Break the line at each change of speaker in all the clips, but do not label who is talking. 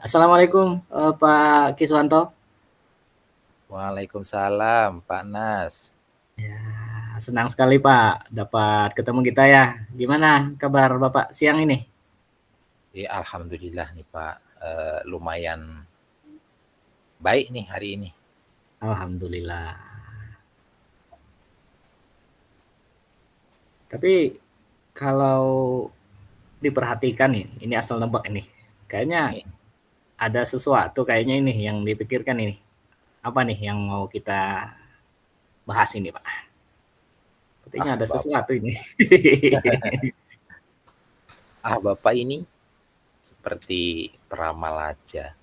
Assalamualaikum, Pak Kiswanto.
Waalaikumsalam, Pak Nas.
Ya, senang sekali Pak dapat ketemu kita ya. Gimana kabar Bapak siang ini?
Alhamdulillah nih Pak, lumayan baik nih hari ini.
Alhamdulillah. Tapi kalau diperhatikan nih, ini asal nebak ini. Kayaknya
Nih,
ada sesuatu kayaknya ini yang dipikirkan ini. Apa nih yang mau kita bahas ini, Pak? Sepertinya ada
Bapak,
sesuatu ini.
Bapak ini seperti peramal aja.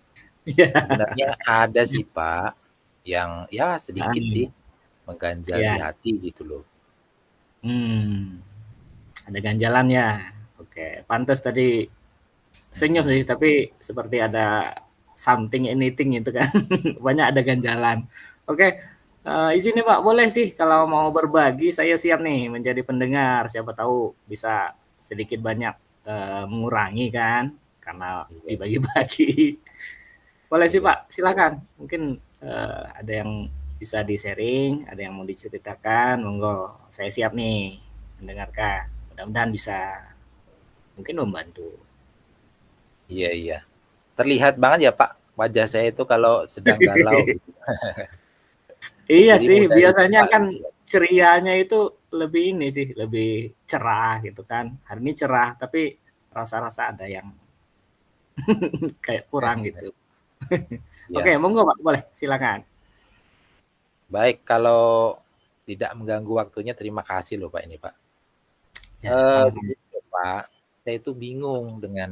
Iya.
Sebenarnya ada sih Pak, yang ya sedikit sih mengganjal di
Ya.
hati gitu loh.
Ada ganjalan ya. Oke, pantas tadi senyum
Mm-mm.
sih, tapi seperti ada something anything itu kan. Banyak ada ganjalan. Oke, izin nih Pak, boleh sih kalau mau berbagi saya siap nih menjadi pendengar. Siapa tahu bisa sedikit banyak mengurangi kan karena
Iya,
dibagi-bagi. Boleh sih
iya,
Pak, silakan. Mungkin ada yang bisa di-sharing, ada yang mau diceritakan, monggo. Saya siap nih mendengarkan. Mudah-mudahan bisa mungkin membantu.
iya, iya. Terlihat banget ya Pak, wajah saya itu kalau sedang galau gitu.
Iya
Jadi
sih,
mudah
biasanya
ditebak
kan
gitu ya.
cerianya itu lebih ini sih, lebih cerah gitu kan. Hari ini cerah, tapi rasa-rasa ada yang kayak kurang gitu. Oke,
Iya.
monggo Pak, boleh silakan.
Baik, kalau tidak mengganggu waktunya, terima kasih loh Pak ini Pak.
Ya,
Gini
sama-sama.
loh Pak, saya itu bingung dengan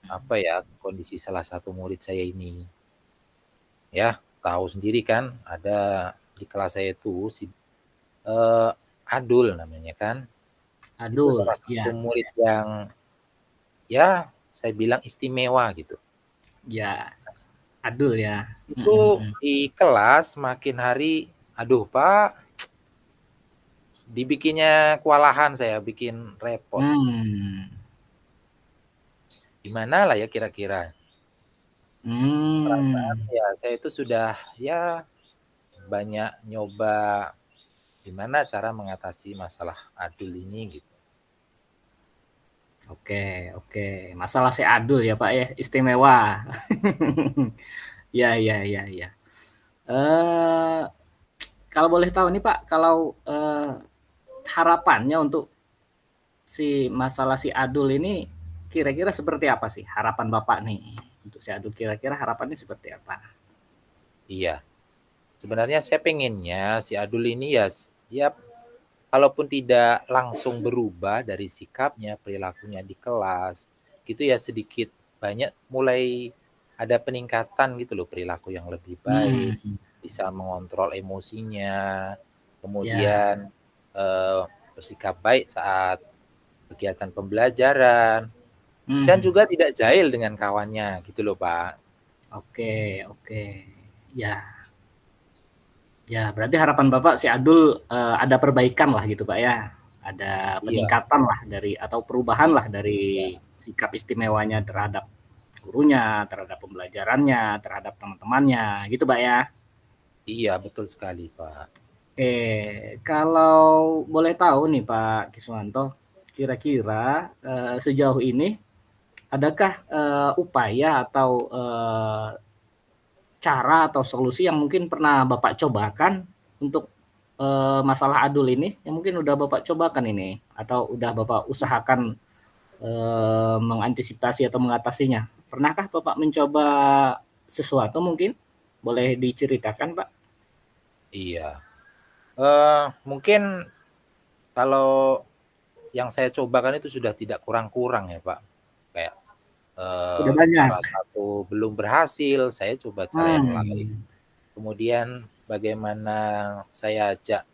apa ya kondisi salah satu murid saya ini. Ya, tahu sendiri kan, ada di kelas saya itu si eh, Adul namanya kan. Itu
Adul,
salah satu
ya,
murid yang ya saya bilang istimewa gitu.
ya, Adul ya.
Itu di kelas makin hari, aduh Pak, dibikinnya kewalahan saya, bikin repot.
Hmm,
Gimana lah ya kira-kira? Perasaan
hmm,
ya saya itu sudah ya banyak nyoba gimana cara mengatasi masalah adul ini gitu.
oke, oke. Masalah si Adul ya Pak ya, istimewa. Ya, ya, ya, ya. Eh, kalau boleh tahu nih Pak, kalau harapannya untuk si masalah si Adul ini kira-kira seperti apa sih harapan Bapak nih untuk si Adul, kira-kira harapannya seperti apa?
Iya, sebenarnya saya pengennya si adul ini ya ya kalaupun tidak langsung berubah dari sikapnya, perilakunya di kelas, gitu ya sedikit banyak mulai ada peningkatan gitu loh, perilaku yang lebih baik,
Hmm,
bisa mengontrol emosinya,
ya,
kemudian eh, bersikap baik saat kegiatan pembelajaran, dan
hmm,
juga tidak jahil dengan kawannya gitu loh Pak.
oke, oke, ya, ya. Berarti harapan Bapak si Adul ada perbaikan lah gitu Pak ya, ada
Iya,
peningkatan lah dari atau perubahan lah dari
iya,
sikap istimewanya terhadap gurunya, terhadap pembelajarannya, terhadap teman-temannya, gitu Pak ya.
iya betul sekali Pak.
Oke, kalau boleh tahu nih Pak Kiswanto, kira-kira sejauh ini adakah upaya atau cara atau solusi yang mungkin pernah Bapak cobakan untuk masalah adul ini, yang mungkin udah Bapak cobakan ini, atau udah Bapak usahakan mengantisipasi atau mengatasinya? Pernahkah Bapak mencoba sesuatu mungkin? Boleh diceritakan Pak?
Iya. Mungkin kalau yang saya cobakan itu sudah tidak kurang-kurang ya Pak. Kayak
Udah banyak.
salah satu belum berhasil, saya coba cara yang lain.
Hmm.
Kemudian bagaimana saya ajak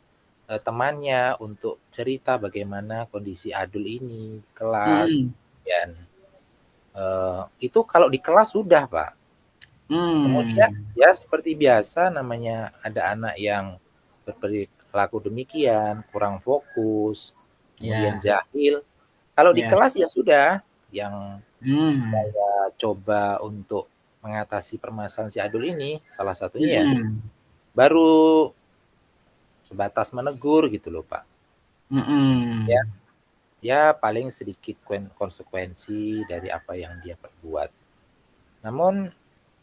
temannya untuk cerita bagaimana kondisi adul ini di kelas.
Hmm.
Dan itu kalau di kelas sudah Pak. Kemudian
Hmm.
ya seperti biasa namanya ada anak yang berperilaku demikian, kurang fokus, kemudian
Ya,
jahil. Kalau di
ya.
kelas ya sudah, yang
Hmm.
saya coba untuk mengatasi permasalahan si Adul ini, salah satunya ya
Mhm.
baru sebatas menegur gitu loh, Pak. Ya,
Mhm.
ya paling sedikit konsekuensi dari apa yang dia perbuat. Namun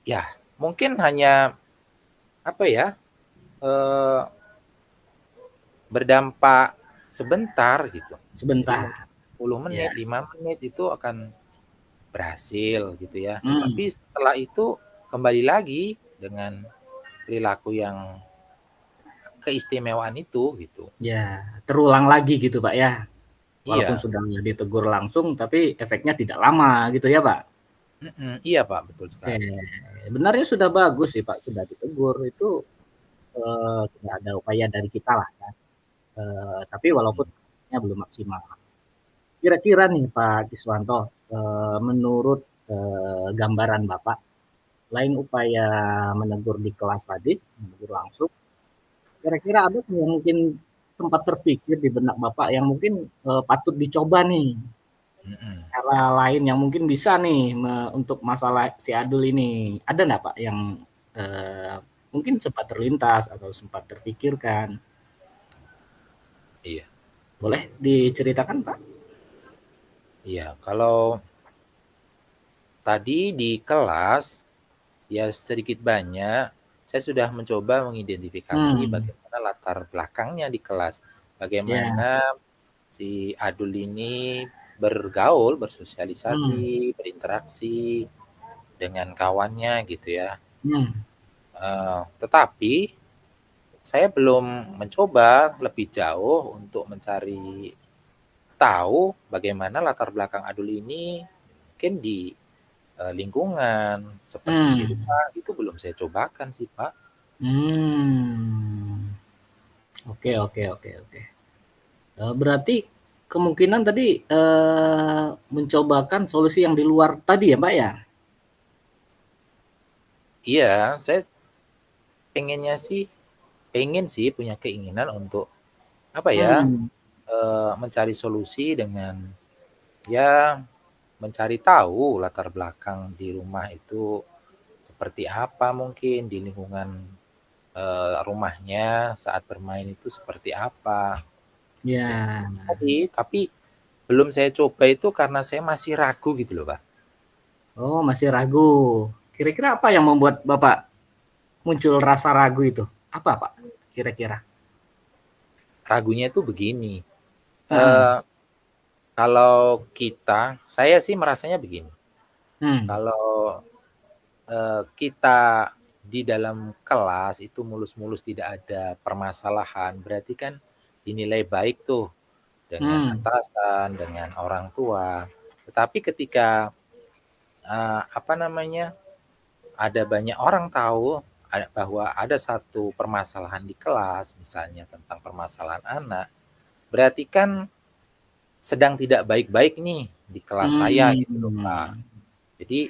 ya mungkin hanya apa ya, eee, berdampak sebentar gitu. Jadi mungkin
Sebentar.
10
Ya.
menit, 5 menit itu akan berhasil gitu ya.
Mmm.
Tapi setelah itu kembali lagi dengan perilaku yang keistimewaan itu gitu.
Ya, terulang lagi gitu, Pak, ya? Walaupun
Iya,
sudah ditegur langsung, tapi efeknya tidak lama gitu ya, Pak?
iya Pak, betul
Oke,
sekali.
sebenarnya sudah bagus sih, Pak, sudah ditegur itu, sudah ada upaya dari kita lah ya, tapi walaupun
Mhm,
belum maksimal. Kira-kira nih Pak Kiswanto, menurut, gambaran Bapak, selain upaya menegur di kelas tadi, menegur langsung, kira-kira ada nggak yang mungkin sempat terpikir di benak Bapak yang mungkin, patut dicoba nih,
mhm.
cara lain yang mungkin bisa nih untuk masalah si Adul ini, ada nggak Pak yang, eee, mungkin sempat terlintas atau sempat terpikirkan?
Iya,
Boleh diceritakan Pak?
iya. Kalau tadi di kelas, ya sedikit banyak saya sudah mencoba mengidentifikasi
Hmm,
bagaimana latar belakangnya di kelas.
ya,
Bagaimana si Adul ini bergaul,
hmm,
bersosialisasi, berinteraksi dengan kawannya gitu ya.
hmm,
Tetapi saya belum mencoba lebih jauh untuk mencari tahu bagaimana latar belakang Adul ini mungkin di, lingkungan seperti di
hmm,
rumah itu belum saya cobakan sih, Pak.
mmm, oke oke oke oke. Berarti kemungkinan tadi, mencobakan solusi yang di luar tadi ya, Mbak, ya?
Iya, saya pengennya sih pengen sih punya keinginan untuk apa ya,
Mmm,
mencari solusi dengan ya mencari tahu latar belakang di rumah itu seperti apa mungkin, di lingkungan, rumahnya saat bermain itu seperti apa. Ya
ya.
tadi, tapi belum saya coba itu karena saya masih ragu gitu loh, Pak.
Oh, masih ragu. Kira-kira apa yang membuat Bapak muncul rasa ragu itu? Apa, Pak, kira-kira?
Ragunya itu begini,
Heeh,
eee, kalau saya sih merasanya begini,
hmm,
kalau, kita di dalam kelas itu mulus-mulus tidak ada permasalahan, berarti kan dinilai baik tuh dengan
hmm,
atasan, dengan orang tua. Tetapi ketika, apa namanya, ada banyak orang tahu bahwa ada satu permasalahan di kelas, misalnya tentang permasalahan anak, berarti kan sedang tidak baik-baik nih di kelas saya gitu loh, Kak.
mmm,
Jadi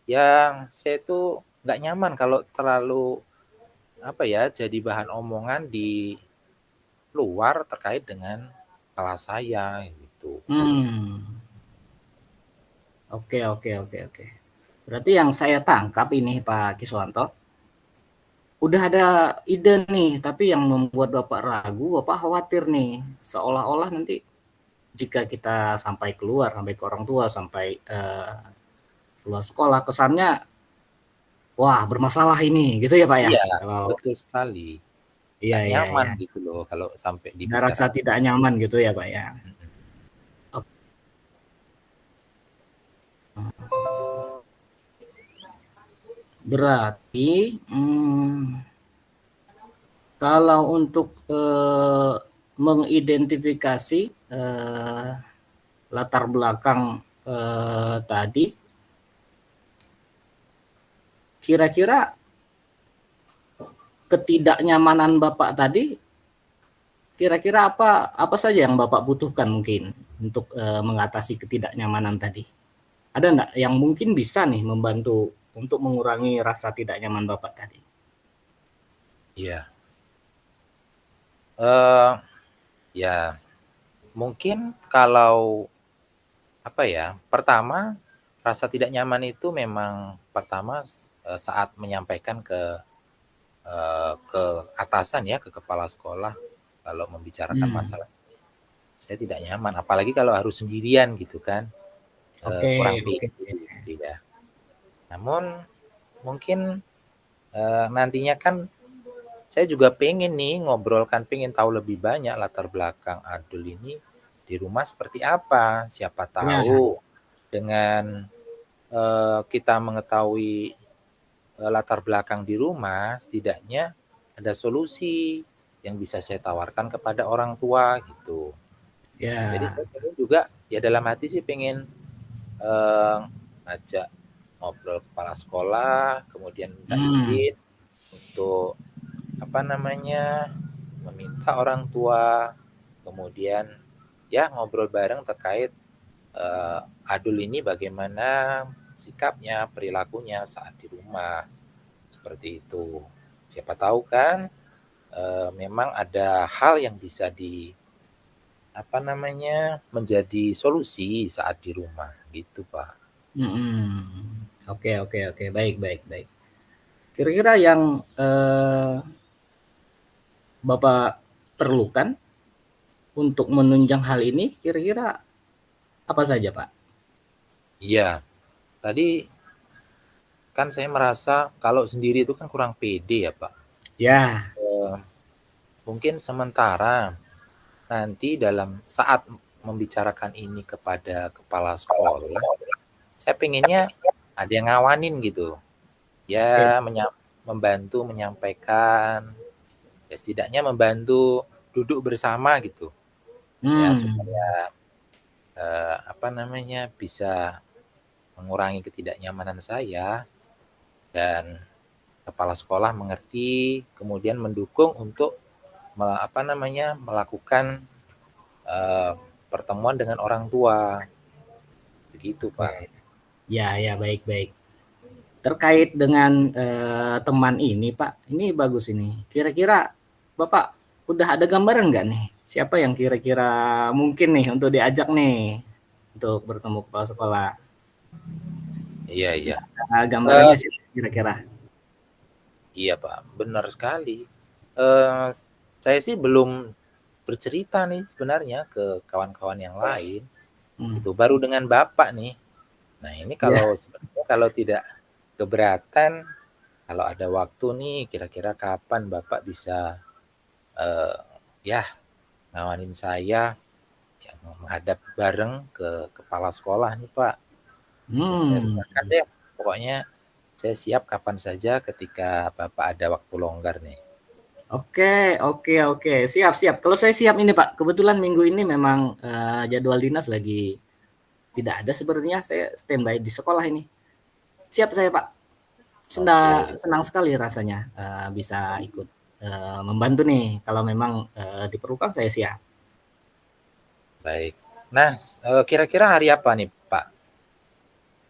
yang saya tuh nggak nyaman kalau terlalu, apa ya, jadi bahan omongan di luar terkait dengan kelas saya gitu.
mmm, oke oke oke oke. Berarti yang saya tangkap ini Pak Kiswanto, udah ada ide nih, tapi yang membuat Bapak ragu, Bapak khawatir nih, seolah-olah nanti jika kita sampai keluar, sampai ke orang tua, sampai, keluar sekolah, kesannya, "Wah, bermasalah ini," gitu ya, Pak, ya?
Iya,
Kalau
betul sekali.
iya
Nggak
iya
nyaman
iya,
gitu loh kalau sampai
ada rasa
dibicarakan.
tidak nyaman gitu ya, Pak, ya?
Mhm.
Ok berarti, kalau untuk, mengidentifikasi, latar belakang, tadi, kira-kira ketidaknyamanan Bapak tadi, kira-kira apa apa saja yang Bapak butuhkan mungkin untuk, mengatasi ketidaknyamanan tadi? Ada nggak yang mungkin bisa nih membantu untuk mengurangi rasa tidak nyaman Bapak tadi?
Iya, eee, ya mungkin kalau, apa ya, pertama rasa tidak nyaman itu memang pertama saat menyampaikan ke atasan ya, ke kepala sekolah kalau membicarakan
Hmm.
masalah saya tidak nyaman, apalagi kalau harus sendirian gitu kan,
Oke,
kurang
oke.
pede gitu ya. Namun mungkin, nantinya kan saya juga pengen nih ngobrolkan, pengen tahu lebih banyak latar belakang Adul ini di rumah seperti apa. Siapa
Ya,
tahu dengan, kita mengetahui, latar belakang di rumah, setidaknya ada solusi yang bisa saya tawarkan kepada orang tua gitu. Jadi
ya.
saya pengen juga, ya dalam hati sih pengen, eee, ngajak ngobrol kepala sekolah, kemudian minta
Hmm.
izin untuk apa namanya, meminta orang tua, kemudian ya ngobrol bareng terkait Adul ini bagaimana sikapnya, perilakunya saat di rumah, seperti itu. Siapa tahu kan memang ada hal yang bisa apa namanya, menjadi solusi saat di rumah, gitu Pak.
Mhm. Oke, oke, oke. Baik, baik, baik. Kira-kira yang, Bapak perlukan untuk menunjang hal ini kira-kira apa saja, Pak?
Iya, tadi kan saya merasa kalau sendiri itu kan kurang pede ya Pak.
Ya.
Eee, Mungkin sementara nanti dalam saat membicarakan ini kepada kepala sekolah, saya pengennya ada yang ngawanin gitu. Ya
Oke.
membantu menyampaikan, ya setidaknya membantu duduk bersama gitu, ya
Hmm.
supaya, apa namanya, bisa mengurangi ketidaknyamanan saya dan kepala sekolah mengerti, kemudian mendukung untuk apa namanya, melakukan, eee, pertemuan dengan orang tua, begitu
Oke.
Pak.
Ya, ya, baik, baik. Terkait dengan, teman ini, Pak, ini bagus ini. Kira-kira Bapak udah ada gambaran nggak nih, siapa yang kira-kira mungkin nih untuk diajak nih, untuk bertemu kepala sekolah?
Iya iya.
Gambarannya
Eee,
sih kira-kira?
iya Pak, benar sekali. Eee, saya sih belum bercerita nih sebenarnya ke kawan-kawan yang lain,
Mmm.
itu baru dengan Bapak nih. Nah ini
Iya.
kalau sebenarnya kalau tidak keberatan, kalau ada waktu nih kira-kira kapan Bapak bisa, eee, ya ngawanin saya yang menghadap bareng ke kepala sekolah nih Pak. Ya saya
Mmm.
sepakat deh, pokoknya saya siap kapan saja ketika Bapak ada waktu longgar nih.
Oke, oke, oke, siap, siap. Kalau saya siap ini, Pak. Kebetulan minggu ini memang, jadwal dinas lagi tidak ada sebenarnya, saya standby di sekolah ini. Siap saya, Pak.
Oke,
Senang sekali rasanya, bisa ikut, membantu nih kalau memang, diperlukan saya siap.
baik. Nah, kira-kira hari apa nih Pak,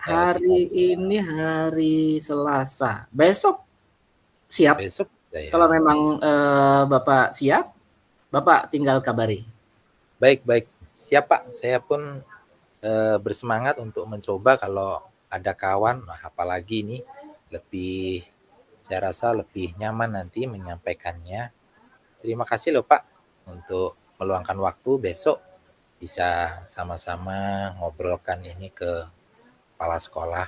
kita
Hari
bisa
ini hari Selasa, besok siap,
besok bisa ya?
kalau memang, Bapak siap, Bapak tinggal kabari.
Baik baik, siap Pak, saya pun, bersemangat untuk mencoba kalau ada kawan, wah apalagi nih lebih saya rasa lebih nyaman nanti menyampaikannya. Terima kasih loh Pak, untuk meluangkan waktu besok bisa sama-sama ngobrolkan ini ke kepala sekolah.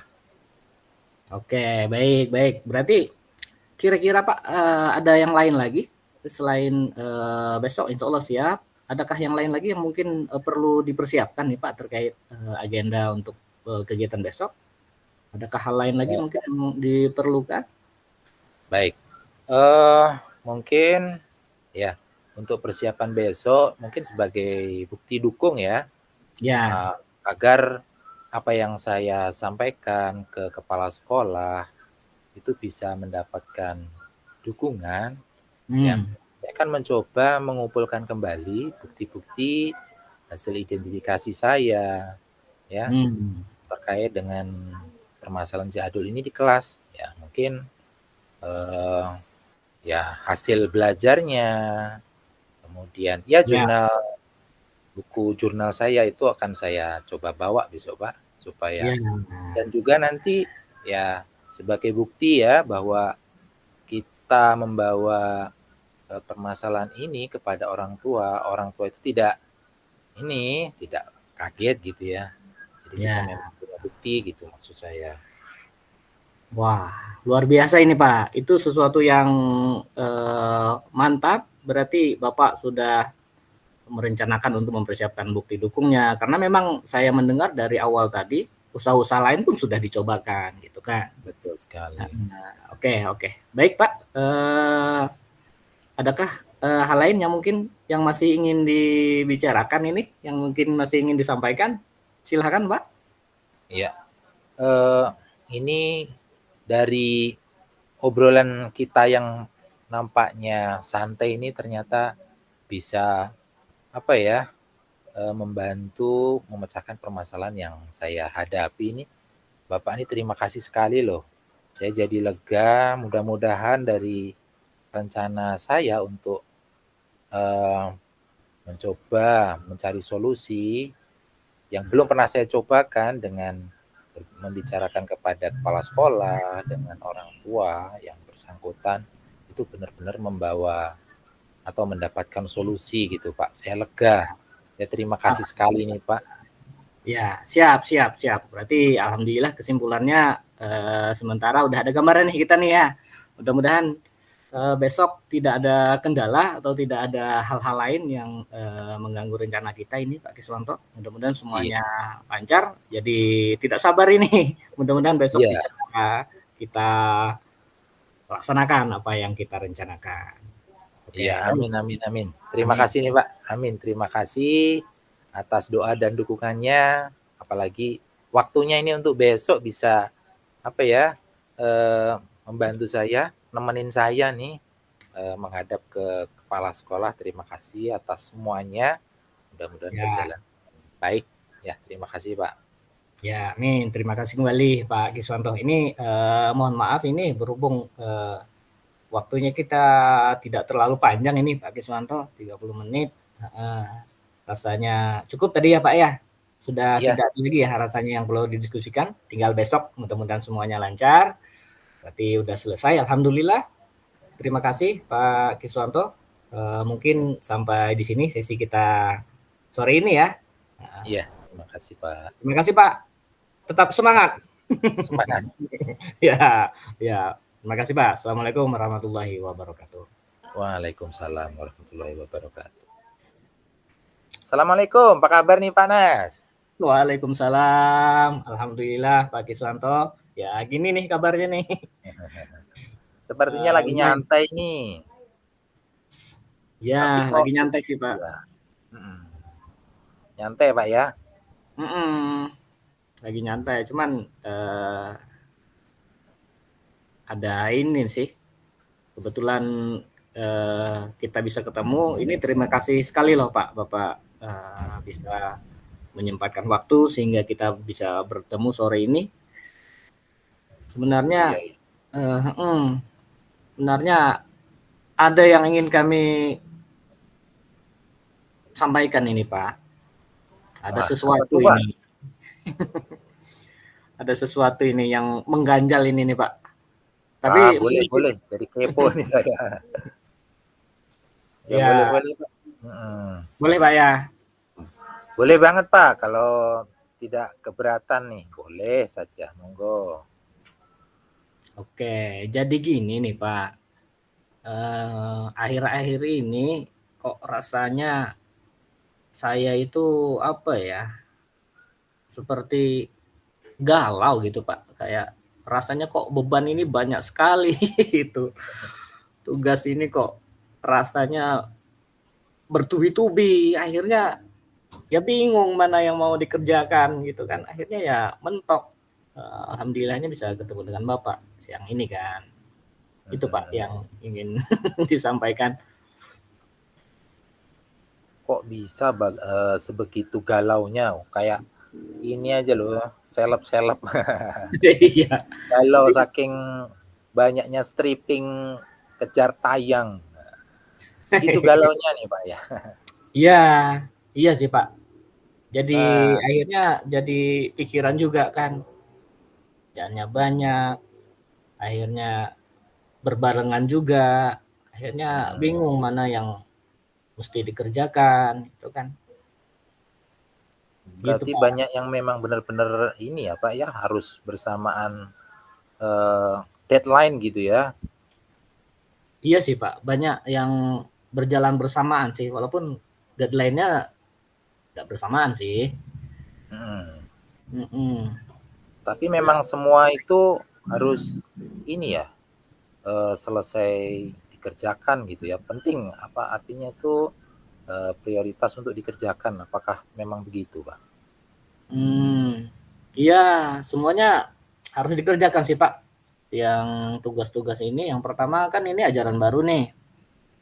Oke, baik, baik. Berarti kira-kira Pak, ada yang lain lagi selain, besok insya Allah siap, adakah yang lain lagi yang mungkin, perlu dipersiapkan nih Pak terkait, agenda untuk, kegiatan besok? Adakah hal lain lagi
Eee,
mungkin yang diperlukan?
Baik, mungkin ya untuk persiapan besok mungkin sebagai bukti dukung ya,
Ya.
eee, agar apa yang saya sampaikan ke kepala sekolah itu bisa mendapatkan dukungan, ya
Hmm.
saya akan mencoba mengumpulkan kembali bukti-bukti hasil identifikasi saya, ya
Hmm.
terkait dengan permasalahan si Adul ini di kelas. Ya mungkin, eee, ya hasil belajarnya, kemudian ya
Ya.
buku jurnal saya itu akan saya coba bawa besok Pak, supaya
Iya.
dan juga nanti ya sebagai bukti ya bahwa kita membawa permasalahan ini kepada orang tua itu tidak kaget gitu ya. Jadi kita
Ya.
memang punya bukti gitu maksud saya.
Wah, luar biasa ini Pak. Itu sesuatu yang mantap. Berarti Bapak sudah merencanakan untuk mempersiapkan bukti dukungnya. Karena memang saya mendengar dari awal tadi usaha-usaha lain pun sudah dicobakan gitu kan.
Betul sekali.
Oke, oke. Baik Pak. Adakah hal lain yang mungkin yang masih ingin dibicarakan ini, yang mungkin masih ingin disampaikan? Silakan Pak.
Iya. Eh, ini dari obrolan kita yang nampaknya santai ini ternyata bisa apa ya membantu memecahkan permasalahan yang saya hadapi ini. Bapak ini terima kasih sekali loh. Saya jadi lega. Mudah-mudahan dari rencana saya untuk eh, mencoba mencari solusi yang belum pernah saya cobakan dengan membicarakan kepada kepala sekolah, dengan orang tua yang bersangkutan, itu benar-benar membawa atau mendapatkan solusi gitu Pak. Saya lega. Ya terima kasih sekali nih Pak.
Ya, siap, siap, siap. Berarti alhamdulillah kesimpulannya sementara udah ada gambaran nih kita nih ya. Mudah-mudahan besok tidak ada kendala atau tidak ada hal-hal lain yang mengganggu rencana kita ini Pak Kiswanto. Mudah-mudahan
Iya,
semuanya lancar. Jadi tidak sabar ini. Mudah-mudahan besok
iya,
bisa kita laksanakan apa yang kita rencanakan.
iya.
Oke, baik.
Amin, amin, amin. Terima
Amin.
kasih nih Pak. Amin. Terima kasih atas doa dan dukungannya. Apalagi waktunya ini untuk besok bisa apa ya membantu saya, nemenin saya nih menghadap ke kepala sekolah. Terima kasih atas semuanya. Mudah-mudahan
Ya,
berjalan baik. Ya, terima kasih Pak.
ya, amin. Terima kasih kembali Pak Kiswanto. Ini mohon maaf ini berhubung waktunya kita tidak terlalu panjang ini Pak Kiswanto, 30 menit. Rasanya cukup tadi ya Pak ya. Sudah
Iya,
tidak ada lagi ya rasanya yang perlu didiskusikan. Tinggal besok mudah-mudahan semuanya lancar. Berarti udah selesai. Alhamdulillah. Terima kasih Pak Kiswanto. Mungkin sampai di sini sesi kita sore ini ya.
iya. Terima kasih Pak.
Terima kasih Pak. Tetap semangat.
Semangat.
Ya, ya. Terima kasih Pak. Assalamualaikum warahmatullahi wabarakatuh.
Waalaikumsalam warahmatullahi wabarakatuh. Assalamualaikum, apa kabar nih Pak Nas?
Waalaikumsalam. Alhamdulillah Pak Kiswanto. Ya gini nih kabarnya nih.
Sepertinya lagi
Lumayan.
nyantai nih.
Ya
Tapi kok
lagi nyantai sih Pak.
ya, nyantai Pak ya?
Mm-mm. Lagi nyantai. Cuman ada ini sih. Kebetulan kita bisa ketemu. Ini terima kasih sekali loh Pak, Bapak bisa menyempatkan waktu sehingga kita bisa bertemu sore ini.
Iya,
Sebenarnya,
iya.
sebenarnya ada yang ingin kami sampaikan ini Pak. Ada
Wah, apa
sesuatu
tuh Pak?
ini, ada sesuatu ini yang mengganjal ini nih Pak.
Wah,
Tapi
boleh, boleh. Jadi kepo nih saya. Ya boleh,
ya
boleh Pak.
boleh Pak ya.
Boleh banget Pak, kalau tidak keberatan nih, boleh saja, monggo.
Oke, jadi gini nih Pak. Akhir-akhir ini kok rasanya saya itu apa ya, seperti galau gitu Pak. Kayak rasanya kok beban ini banyak sekali gitu. Tugas ini kok rasanya bertubi-tubi. Akhirnya ya bingung mana yang mau dikerjakan gitu kan. Akhirnya ya mentok. Alhamdulillahnya bisa ketemu dengan Bapak siang ini kan. Itu Pak yang ingin disampaikan.
Kok bisa sebegitu galaunya? Kayak ini aja loh, seleb-seleb.
Iya.
Galau
Tapi
saking banyaknya stripping kejar tayang. Segitu galaunya nih Pak ya.
iya, iya sih Pak. Jadi
Nah,
akhirnya jadi pikiran juga kan, kerjaannya banyak, akhirnya berbarengan juga, akhirnya
mhm,
bingung mana yang mesti dikerjakan, itu kan. Gitu,
berarti
Pak.
banyak yang memang benar-benar ini ya, Pak, ya, harus bersamaan, eee, deadline gitu ya?
Iya sih, Pak, banyak yang berjalan bersamaan sih, walaupun deadline-nya nggak bersamaan sih.
Mhm.
Mhm.
Tapi
Ya,
memang semua itu harus ini ya, selesai dikerjakan gitu ya, penting, apa artinya itu, prioritas untuk dikerjakan, apakah memang begitu, Pak?
iya, semuanya harus dikerjakan sih, Pak. Yang tugas-tugas ini yang pertama kan ini ajaran baru nih,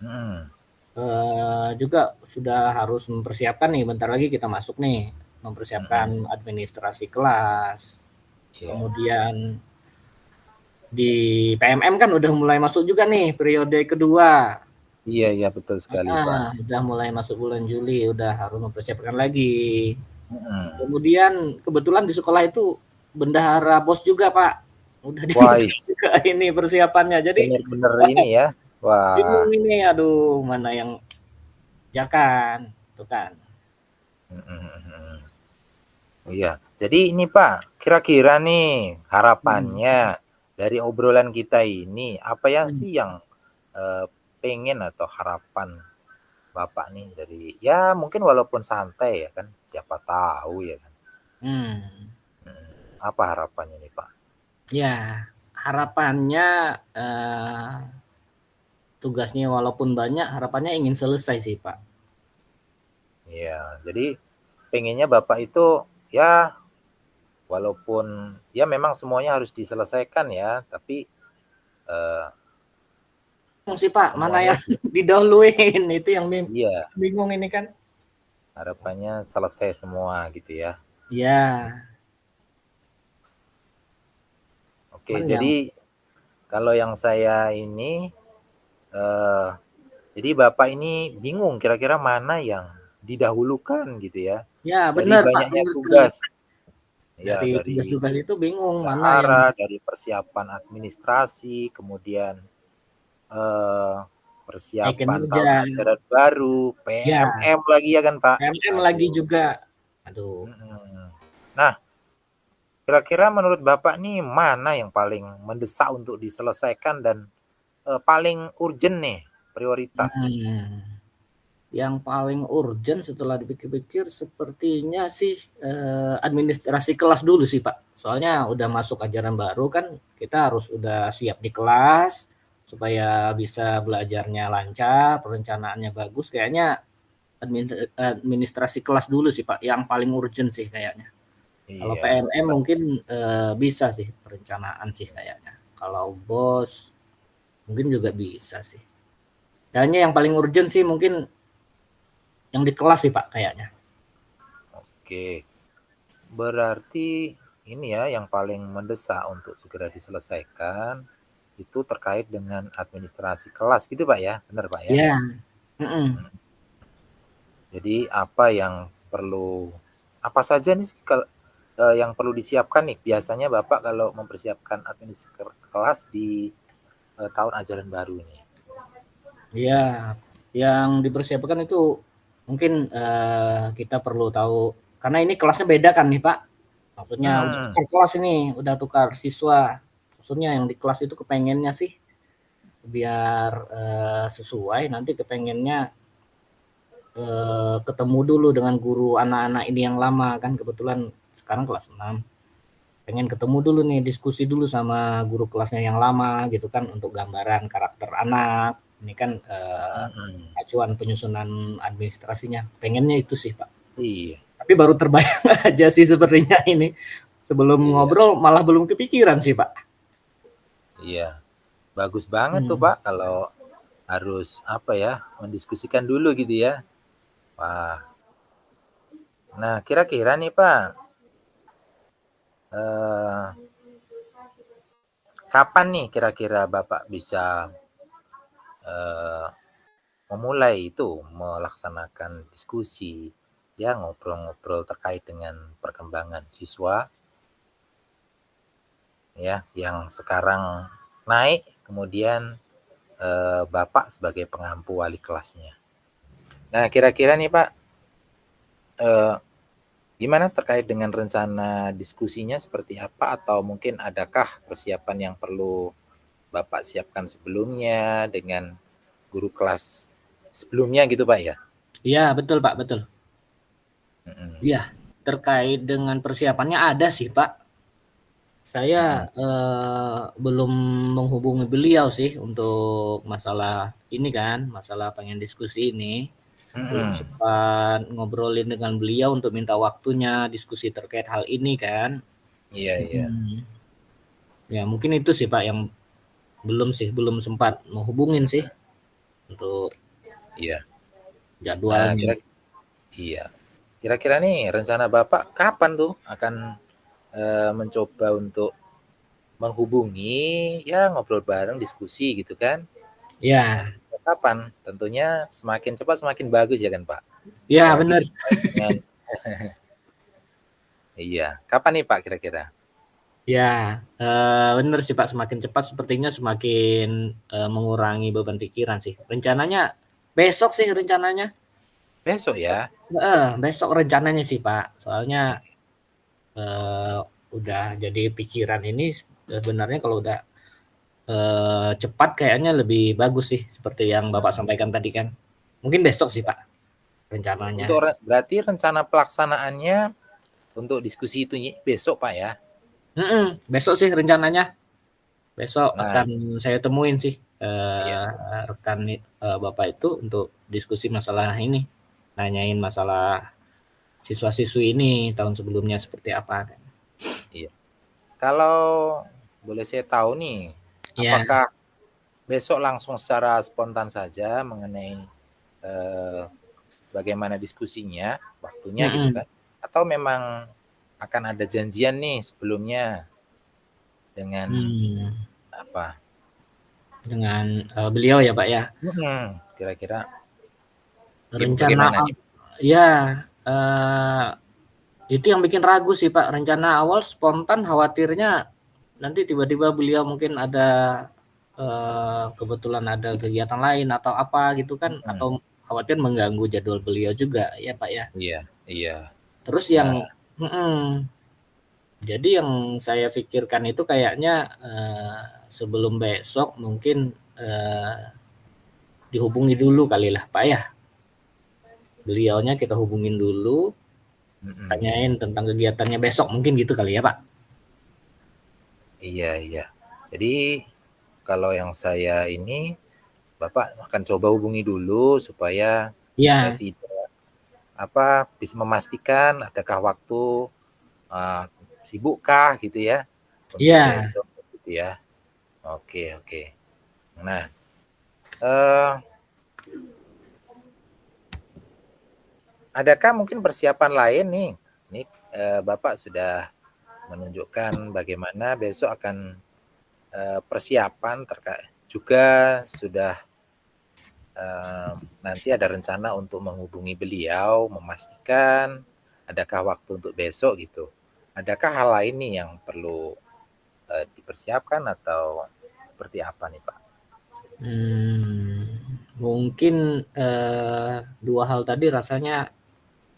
Mhm,
juga sudah harus mempersiapkan nih bentar lagi kita masuk nih, mempersiapkan
mhm,
administrasi kelas,
iya.
kemudian di PMM kan udah mulai masuk juga nih periode kedua.
Iya iya, betul sekali, Pak.
Udah mulai masuk bulan Juli, udah harus mempersiapkan lagi.
Mhm.
Kemudian kebetulan di sekolah itu bendahara BOS juga, Pak. Udah diminta
Wais,
juga ini persiapannya. Jadi,
bener-bener
wah,
ini ya, wah,
bingung ini, aduh mana yang kerjakan, itu kan.
mhm mhm mhm. Iya, jadi ini Pak, kira-kira nih
Mhm,
harapannya dari obrolan kita ini, apa ya
mhm,
sih yang, eee, pengen atau harapan Bapak nih dari ya mungkin walaupun santai ya kan, siapa tahu ya kan,
mmm.
mhm, apa harapannya nih Pak?
Ya, harapannya, tugasnya walaupun banyak, harapannya ingin selesai sih, Pak.
Iya, jadi pengennya Bapak itu ya walaupun ya memang semuanya harus diselesaikan ya, tapi, eee,
Bingung sih, Pak, mana
semuanya
yang didahuluin, itu yang
iya,
bingung ini kan.
harapannya selesai semua gitu ya.
Iya,
Oke,
cuman yang
jadi kalau yang saya ini, eee, jadi Bapak ini bingung kira-kira mana yang didahulukan gitu ya,
ya
dari
bener, Pak,
banyaknya
bener sekali.
tugas. Ya
Dari
dari
tugas-tugas itu bingung mana yang
bendahara, dari persiapan administrasi, kemudian, eee,
naik
persiapan
meja,
tahun ajaran baru,
ya,
PMM lagi ya kan, Pak?
PMM lagi
Aduh,
juga. Aduh,
mhm. Nah, kira-kira menurut Bapak nih mana yang paling mendesak untuk diselesaikan dan, paling urgent nih, prioritas?
mmm, yang paling urgent setelah dipikir-pikir sepertinya sih, administrasi kelas dulu sih, Pak. Soalnya udah masuk ajaran baru kan kita harus udah siap di kelas, supaya bisa belajarnya lancar, perencanaannya bagus, kayaknya administrasi kelas dulu sih, Pak, yang paling urgent sih kayaknya. Kalau
Iya,
PMM mungkin, bisa sih perencanaan sih kayaknya. Kalau BOS mungkin juga bisa sih. Kayaknya yang paling urgent sih mungkin yang di kelas sih, Pak, kayaknya.
oke. Berarti ini ya yang paling mendesak untuk segera diselesaikan, itu terkait dengan administrasi kelas gitu, Pak, ya? Benar, Pak, ya?
Iya, mhm.
Mhm. Jadi apa saja nih yang perlu disiapkan nih biasanya Bapak kalau mempersiapkan kelas di, tahun ajaran baru ini?
Iya, yang dipersiapkan itu mungkin, kita perlu tahu karena ini kelasnya beda kan nih, Pak. Maksudnya udah
Mhm,
tukar kelas ini, udah tukar siswa. Maksudnya yang di kelas itu kepengennya sih biar, sesuai nanti kepengennya ketemu dulu dengan guru anak-anak ini yang lama, kan kebetulan sekarang kelas 6. Pengen ketemu dulu nih, diskusi dulu sama guru kelasnya yang lama gitu kan, untuk gambaran karakter anak. Ini kan,
mhm,
acuan penyusunan administrasinya, pengennya itu sih, Pak.
iya
Tapi baru terbayang aja sih sepertinya ini. Sebelum
iya
ngobrol malah belum kepikiran sih, Pak.
iya. Bagus banget tuh,
Mhm.
Pak, kalau harus apa ya, mendiskusikan dulu gitu ya. Wah, nah kira-kira nih, Pak, eee, kapan nih kira-kira Bapak bisa, eee, memulai itu melaksanakan diskusi ya ngobrol-ngobrol terkait dengan perkembangan siswa ya yang sekarang naik, kemudian Bapak sebagai pengampu wali kelasnya. Nah, kira-kira nih Pak, eh, gimana terkait dengan rencana diskusinya seperti apa atau mungkin adakah persiapan yang perlu Bapak siapkan sebelumnya dengan guru kelas sebelumnya gitu Pak ya?
Iya, betul Pak, betul.
Mm-mm.
Iya, terkait dengan persiapannya ada sih Pak. Saya
Mm-mm.
belum menghubungi beliau sih untuk masalah ini kan, masalah pengen diskusi ini. Belum
Mm-mm.
sempat ngobrolin dengan beliau untuk minta waktunya diskusi terkait hal ini kan.
Iya, iya.
Hmm. Ya mungkin itu sih Pak yang belum sempat menghubungin sih untuk
Iya. Nah,
jadwalnya.
iya. Kira-kira nih rencana Bapak kapan tuh akan mencoba untuk menghubungi ya ngobrol bareng diskusi gitu kan? Nah,
Ya,
kapan? Tentunya semakin cepat semakin bagus ya kan Pak?
ya
Apalagi
benar.
terkait dengan iya. Kapan nih Pak kira-kira?
Ya, benar sih Pak, semakin cepat sepertinya semakin mengurangi beban pikiran sih. Rencananya besok sih rencananya.
Besok ya?
Besok rencananya sih Pak. Soalnya eh, udah jadi pikiran ini sebenarnya kalau udah cepat kayaknya lebih bagus sih seperti yang Bapak sampaikan tadi kan. Mungkin besok sih Pak rencananya.
Untuk berarti rencana pelaksanaannya untuk diskusi itu besok Pak ya?
Besok sih rencananya. Besok
Nah,
akan saya temuin sih
iya,
rekan Bapak itu untuk diskusi masalah ini. Nanyain masalah siswa-siswi ini tahun sebelumnya seperti apa kan.
iya. Kalau boleh saya tahu nih,
Ya,
apakah besok langsung secara spontan saja mengenai eh, bagaimana diskusinya, waktunya gitu
mm-mm.
kan? Atau memang akan ada janjian nih sebelumnya dengan
Hmm,
apa?
dengan beliau ya Pak ya.
Kira-kira
Rencana
bagaimana nih?
ya eh, itu yang bikin ragu sih Pak. Rencana awal spontan khawatirnya nanti tiba-tiba beliau mungkin ada kebetulan ada kegiatan lain atau apa gitu kan
Hmm,
atau khawatir mengganggu jadwal beliau juga ya Pak ya.
iya, iya.
Terus yang
Nah,
jadi yang saya pikirkan itu kayaknya sebelum besok mungkin dihubungi dulu kali lah Pak ya. Beliaunya kita hubungin dulu,
mm-mm.
tanyain tentang kegiatannya besok mungkin gitu kali ya Pak.
Iya, iya. Jadi kalau yang saya ini, Bapak akan coba hubungi dulu supaya
Iya,
tidak apa bisa memastikan adakah waktu uh, sibukkah gitu ya untuk
iya.
besok gitu ya. Oke, oke. Nah, eh, adakah mungkin persiapan lain nih? Nih, Bapak sudah menunjukkan bagaimana besok akan persiapan terkait juga sudah nanti ada rencana untuk menghubungi beliau, memastikan adakah waktu untuk besok gitu. Adakah hal lain nih yang perlu dipersiapkan atau seperti apa nih Pak?
Hmm, mungkin dua hal tadi rasanya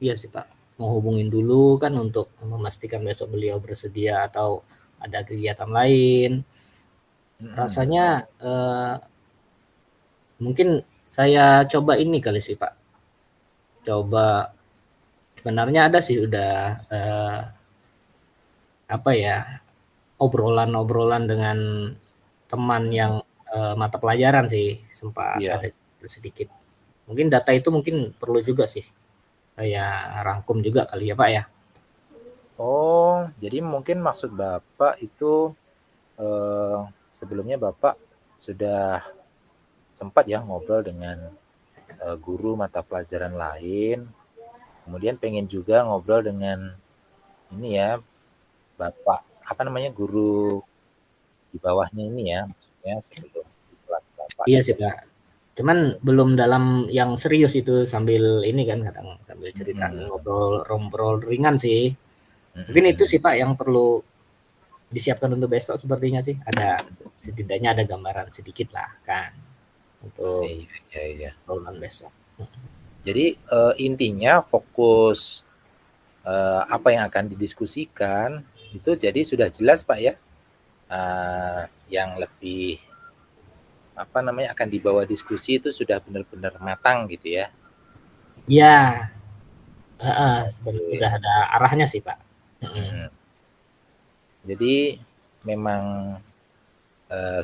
iya sih Pak. Mau hubungin dulu kan untuk memastikan besok beliau bersedia atau ada kegiatan lain.
Mm-mm.
Rasanya mungkin saya coba ini kali sih Pak. Coba sebenarnya ada sih udah apa ya obrolan-obrolan dengan teman yang
Mm-mm.
mata pelajaran sih sempat
Iya.
ada sedikit. Mungkin data itu mungkin perlu juga sih saya rangkum juga kali ya Pak ya.
Oh, jadi mungkin maksud Bapak itu eh, sebelumnya Bapak sudah sempat ya ngobrol dengan guru mata pelajaran lain, kemudian pengen juga ngobrol dengan ini ya, Bapak apa namanya guru di bawahnya ini ya, maksudnya sebelum di kelas Bapak
Iya
gitu
sih
ya.
Pak. cuman belum dalam yang serius itu, sambil ini kan kadang sambil cerita ngobrol ringan sih. Mungkin itu sih Pak yang perlu disiapkan untuk besok sepertinya sih, ada setidaknya ada gambaran sedikit lah kan untuk
Iya, iya, iya.
obrolan besok.
Jadi intinya fokus apa yang akan didiskusikan itu jadi sudah jelas Pak ya. Yang lebih apa namanya akan dibawa diskusi itu sudah benar-benar matang gitu ya.
Iya, heeh,
Oke.
udah ada arahnya sih Pak.
Mm-mm. Jadi memang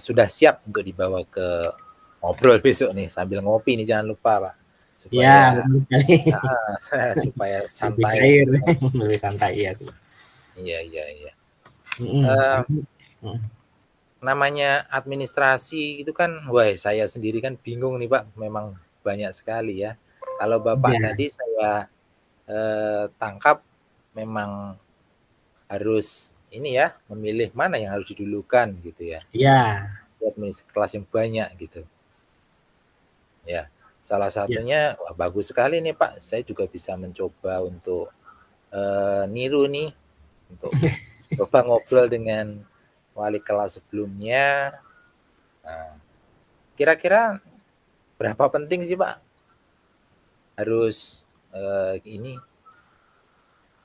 sudah siap untuk dibawa ke ngobrol besok nih sambil ngopi nih jangan lupa Pak
Iya,
supaya
betul sekali.
supaya
Lebih
santai.
cair, lebih santai ya sih.
Iya, iya, iya.
Mhm,
Eh,
mhm.
namanya administrasi itu kan, wah saya sendiri kan bingung nih Pak, memang banyak sekali ya. Kalau Bapak
Iya,
tadi saya tangkap memang harus ini ya, memilih mana yang harus didulukan gitu ya.
iya,
Buat kelas yang banyak gitu. Ya, salah
iya.
satunya wah bagus sekali nih Pak. Saya juga bisa mencoba untuk niru nih untuk coba ngobrol dengan wali kelas sebelumnya. Nah, kira-kira berapa penting sih Pak harus ini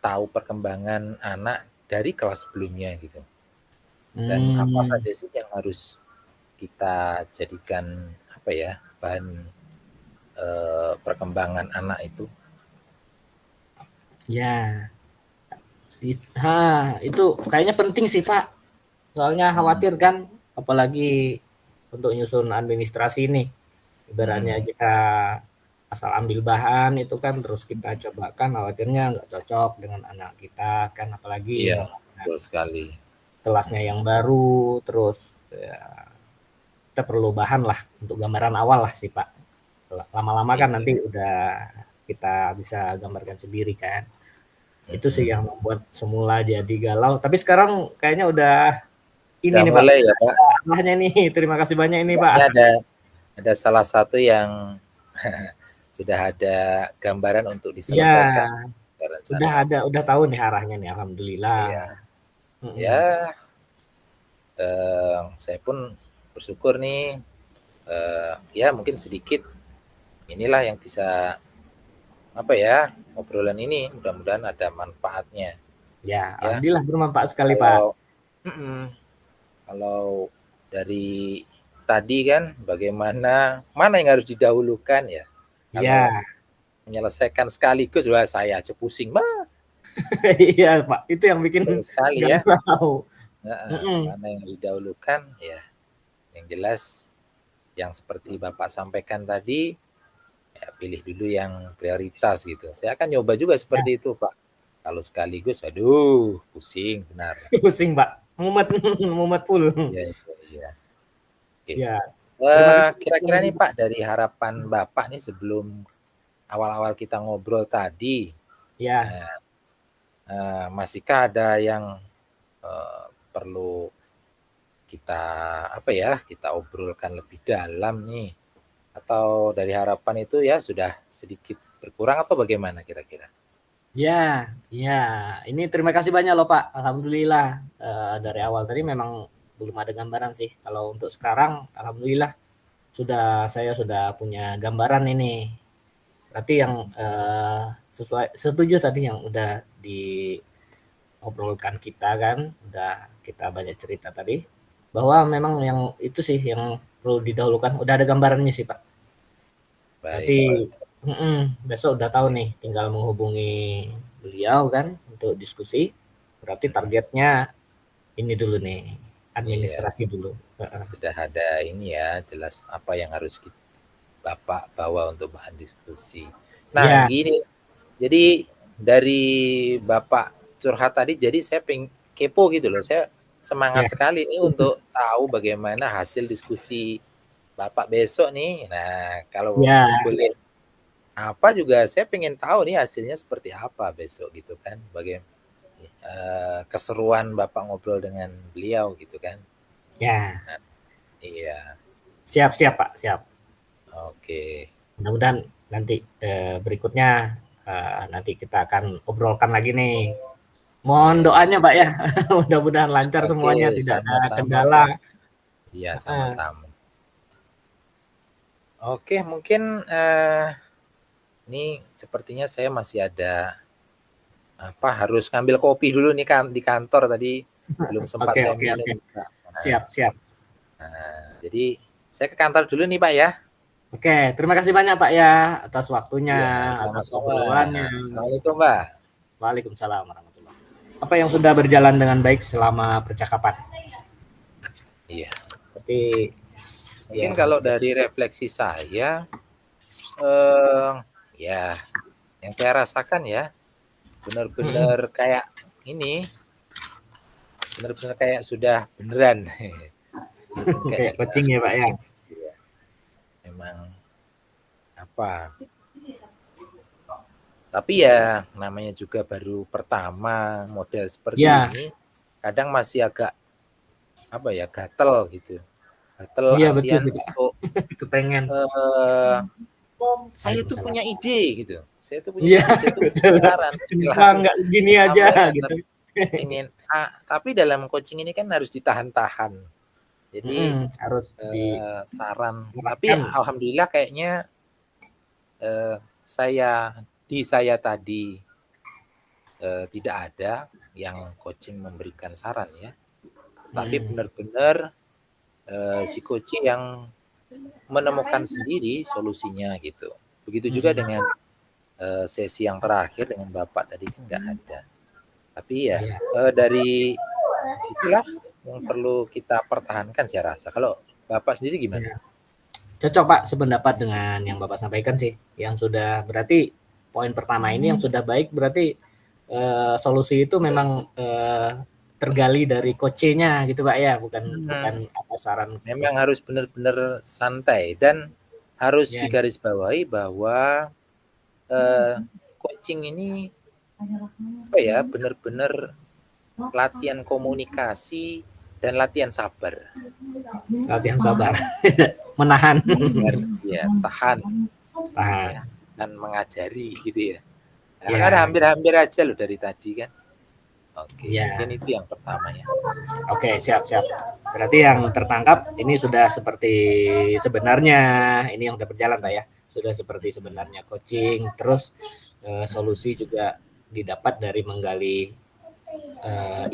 tahu perkembangan anak dari kelas sebelumnya gitu. Dan apa
Mmm,
saja sih yang harus kita jadikan apa ya bahan perkembangan anak itu?
iya. Itu kayaknya penting sih, Pak. Soalnya
Hmm,
khawatir kan, apalagi untuk nyusun administrasi ini. Ibaratnya
hmm,
kita asal ambil bahan itu kan terus kita cobakan, khawatirnya nggak cocok dengan anak kita kan, apalagi
iya,
yang
betul sekali.
kelasnya yang baru, terus ya, kita perlu bahan lah untuk gambaran awal lah sih Pak. Lama-lama kan
Iya.
nanti udah kita bisa gambarkan sendiri kan. Itu sih
Hmm.
yang membuat semula jadi galau. Tapi sekarang kayaknya udah ini
Udah
nih Pak,
mulai ya Pak.
arahnya nih. Terima kasih banyak ini Pak.
Setidaknya ada salah satu yang sudah ada gambaran untuk
Iya,
diselesaikan rencana.
udah tahu nih arahnya nih. Alhamdulillah.
Iya,
Mm-mm.
ya saya pun bersyukur nih ya mungkin sedikit inilah yang bisa apa ya obrolan ini mudah-mudahan ada manfaatnya
Ya,
ya.
alhamdulillah bermanfaat sekali Pak.
Kalau mm-mm, kalau dari tadi kan bagaimana mana yang harus didahulukan ya. Kalau
Iya,
menyelesaikan sekaligus wah saya aja pusing banget
iya Pak. Itu yang bikin
sekali ya.
galau.
Heeh,
Mm-mm.
mana yang didahulukan ya yang jelas yang seperti Bapak sampaikan tadi ya pilih dulu yang prioritas gitu. Saya akan nyoba juga
Ya,
seperti itu, Pak. Kalau sekaligus, aduh, pusing benar.
pusing Pak. Mumet, mumet full.
Iya, iya, iya. Oke.
Ya, terima kasih.
Kira-kira nih Pak, dari harapan Bapak nih sebelum awal-awal kita ngobrol tadi,
Ya,
nah, masihkah ada yang perlu kita apa ya, kita obrolkan lebih dalam nih? Atau dari harapan itu ya sudah sedikit berkurang atau bagaimana kira-kira?
ya, ya. Ini terima kasih banyak loh Pak. Alhamdulillah dari awal tadi memang belum ada gambaran sih. Kalau untuk sekarang, alhamdulillah saya sudah punya gambaran ini. Berarti yang sesuai setuju tadi yang udah diobrolkan kita kan, udah kita banyak cerita tadi bahwa memang yang itu sih yang perlu didahulukan. Udah ada gambarannya sih Pak.
Baik,
Berarti
baik.
besok udah tahu nih, tinggal menghubungi beliau kan untuk diskusi. Berarti targetnya ini dulu nih,
Iya,
administrasi dulu. Heeh.
sudah ada ini ya, jelas apa yang harus Bapak bawa untuk bahan diskusi. Nah,
Iya,
gini, jadi dari Bapak curhat tadi, jadi saya kepo gitu loh. Saya
iya,
semangat sekali nih untuk tahu bagaimana hasil diskusi Bapak besok nih. Nah, kalau
iya,
boleh apa juga saya pengen tahu nih hasilnya seperti apa besok gitu kan. Bagaimana keseruan Bapak ngobrol dengan beliau gitu kan.
iya.
Nah, iya.
Siap, siap Pak, siap.
Oke.
Mudah-mudahan nanti, berikutnya, nanti kita akan obrolkan lagi nih. Mohon
Iya.
doanya, Pak, ya. Mudah-mudahan lancar
Oke,
semuanya, tidak ada
sama-sama,
kendala.
Kak. Iya,
Heeh.
sama-sama. Oke, mungkin, ini sepertinya saya masih ada, harus ngambil kopi dulu nih kan di kantor tadi belum sempat
Oke
saya
oke
minum,
oke.
Kak. Nah,
Siap siap.
jadi saya ke kantor dulu nih, Pak, ya.
Oke, terima kasih banyak, Pak, ya, atas waktunya,
Iya,
atas
sama-sama.
obrolannya.
Assalamualaikum, Mbak.
Waalaikumsalam warahmatullahi wabarakatuh. Apa yang sudah berjalan dengan baik selama percakapan?
Iya.
Berarti
Mungkin
yang
kalau
jadi
dari refleksi saya, eee, ya yang saya rasakan ya,
mhm,
benar-benar kayak ini, benar-benar kayak sudah beneran. Kayak
kayak
sudah
coaching ya, Pak, ya?
coaching gitu ya. Memang apa, tapi ya namanya juga baru pertama model seperti
Iya
ini, kadang masih agak, gatel gitu. Gatel
iya betul
artian
sih, Pak.
untuk,
Kepengen.
eee, saya tuh
Waalaikumsalam.
punya ide gitu,
Iya,
saya tuh punya
betul.
saran,
Kenapa
langsung
nggak gini aja
disampaikan,
gitu.
ingin tapi dalam coaching ini kan harus ditahan-tahan. Jadi,
Harus
saran tapi
dikeraskan.
alhamdulillah kayaknya, eee, saya tadi, tidak ada yang coaching memberikan saran ya, tapi
Mhm,
benar-benar, si coaching yang menemukan sendiri solusinya gitu. Begitu juga
mhm.
dengan, sesi yang terakhir dengan Bapak tadi kan nggak ada. Tapi ya,
Iya
dari itulah yang perlu kita pertahankan saya rasa. Kalau Bapak sendiri gimana?
iya. Cocok, Pak, sependapat dengan yang Bapak sampaikan sih, yang sudah berarti poin pertama ini yang sudah baik berarti, solusi itu memang, tergali dari coach-nya gitu, Pak, ya, bukan
Mhm.
bukan atas saran
Memang harus benar-benar santai dan harus
ya,
digarisbawahi bahwa, coaching ini, benar-benar latihan komunikasi dan latihan sabar.
latihan sabar, menahan.
Sabar, ya tahan, ya,
Nah,
dan mengajari gitu ya. Nah, kan
ya
hampir-hampir aja loh dari tadi kan. Oke, mungkin
ya.
itu yang pertama ya.
Oke, siap siap. Berarti yang tertangkap ini sudah seperti sebenarnya, ini yang sudah berjalan, Pak, ya. Sudah seperti sebenarnya coaching, terus, solusi juga didapat dari menggali,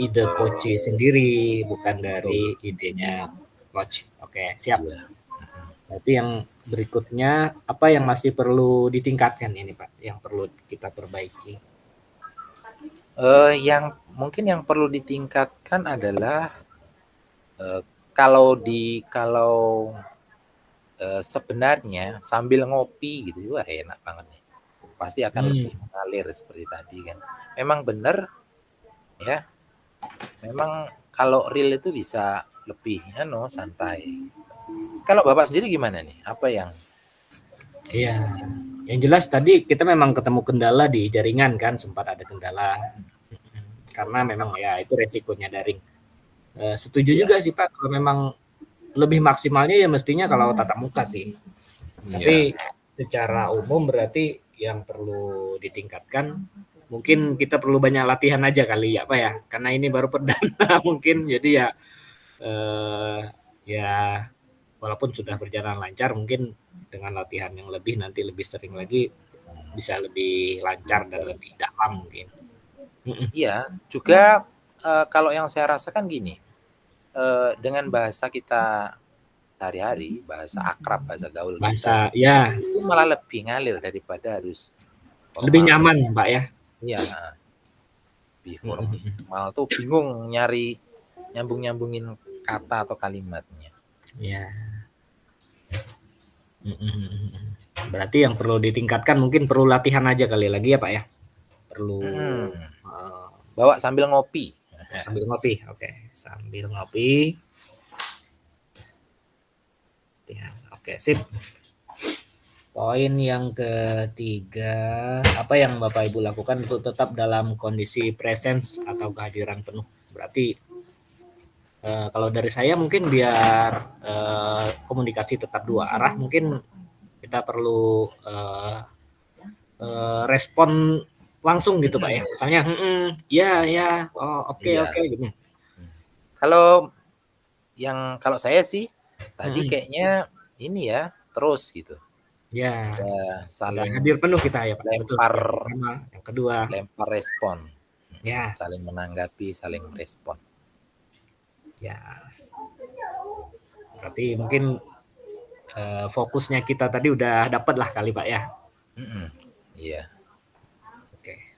ide coach sendiri, bukan
Betul,
dari idenya coach. Oke, siap.
iya, mhm.
Berarti yang berikutnya, apa yang masih perlu ditingkatkan ini, Pak, yang perlu kita perbaiki?
Yang mungkin yang perlu ditingkatkan adalah, eee, kalau, sebenarnya sambil ngopi gitu, wah enak banget nih. Pasti akan
Hmm,
lebih mengalir seperti tadi kan. Memang benar ya, memang kalau real itu bisa lebih santai. Kalau Bapak sendiri gimana nih? Apa yang
iya. Yang jelas tadi kita memang ketemu kendala di jaringan kan, sempat ada kendala. Karena memang ya itu resikonya daring. Setuju
iya,
juga sih Pak, kalau memang lebih maksimalnya ya mestinya kalau tatap muka sih.
iya,
Tapi secara umum berarti yang perlu ditingkatkan mungkin kita perlu banyak latihan aja kali ya Pak ya. Karena ini baru perdana mungkin jadi ya ya walaupun sudah berjalan lancar mungkin dengan latihan yang lebih nanti lebih sering lagi bisa lebih lancar dan
betul.
lebih dalam mungkin. Mhm,
Iya, juga, kalau yang saya rasakan gini, dengan bahasa kita sehari-hari, bahasa akrab, bahasa gaul kita,
bahasa ya
itu malah lebih ngalir daripada harus
lebih
formal ya.
nyaman Pak ya.
Iya, heeh, lebih
Mhm mhm.
formal tuh bingung nyari nyambung-nyambungin kata atau kalimatnya.
Iya. Mhm mhm mhm. Berarti yang perlu ditingkatkan mungkin perlu latihan aja kali lagi ya, Pak, ya? Perlu,
Mhm,
eee,
bawa sambil ngopi.
sambil ngopi, oke, sambil ngopi, latihan, oke sip. Poin yang ketiga, apa yang Bapak Ibu lakukan untuk tetap dalam kondisi presence atau kehadiran penuh? Berarti, kalau dari saya mungkin biar, komunikasi tetap dua arah mungkin kita perlu respon langsung gitu Pak ya. Misalnya, ya ya, oh oke
Iya.
oke gitu.
Kalau kalau saya sih tadi
Mhm.
kayaknya ini ya, terus gitu.
Ya,
Ya
ya
saling
hadir penuh kita ya Pak, betul.
lempar
Yang pertama, yang kedua,
lempar respon.
ya
Saling menanggapi, saling merespon.
ya berarti mungkin fokusnya kita tadi udah dapat lah kali Pak ya.
Mhm, iya.
Oke.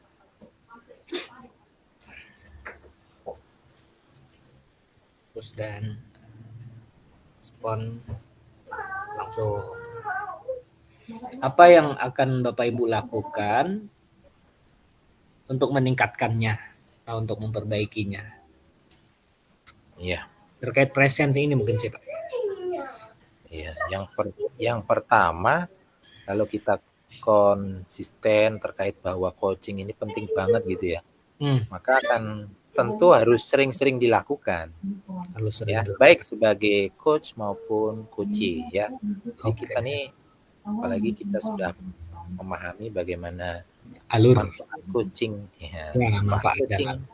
Terus dan respon langsung. Apa yang akan Bapak Ibu lakukan untuk meningkatkannya atau untuk memperbaikinya?
Iya.
Terkait presensi ini mungkin sih Pak.
Iya, yang pertama kalau kita konsisten terkait bahwa coaching ini penting banget gitu ya,
Hmm,
maka akan tentu harus sering-sering dilakukan
harus sering
ya,
dilakukan.
baik sebagai coach maupun coachee ya. Jadi
Oke.
kita nih apalagi kita sudah memahami bagaimana
Alur.
manfaat coaching ya,
Ya,
manfaat
manfaat dan
coaching,
alur.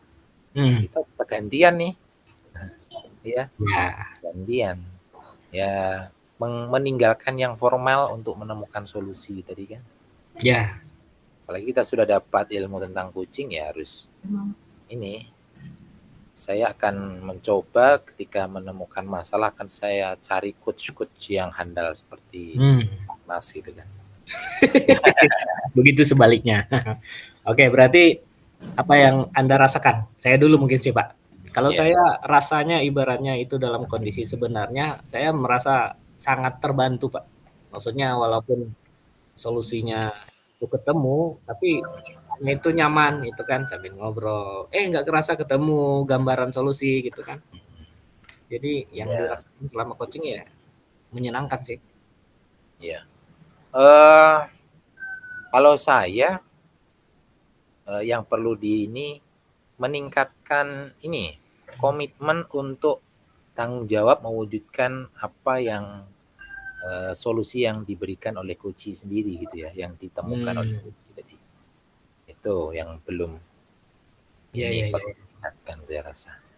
Hmm,
kita bisa gantian nih ya,
ya,
gantian. Ya meninggalkan yang formal untuk menemukan solusi tadi kan.
ya,
Apalagi kita sudah dapat ilmu tentang coaching ya harus ini. Saya akan mencoba ketika menemukan masalah akan saya cari coach-coach yang handal seperti
hmm.
Nas gitu kan.
Begitu sebaliknya. Oke, berarti apa yang Anda rasakan? Saya dulu mungkin sih Pak. Kalau
Iya,
saya rasanya ibaratnya itu dalam kondisi sebenarnya saya merasa sangat terbantu Pak. Maksudnya walaupun solusinya itu ketemu, tapi itu nyaman itu kan sambil ngobrol. Nggak kerasa ketemu gambaran solusi gitu kan. Jadi yang
iya,
dirasakan selama coaching ya menyenangkan sih.
iya. Eh kalau saya yang perlu di ini meningkatkan ini komitmen untuk tanggung jawab mewujudkan apa yang solusi yang diberikan oleh coachee sendiri gitu ya, yang ditemukan oleh
Hmm,
coachee tadi. Itu yang belum
iya
ini
iya iya.
perlu ditingkatkan saya rasa.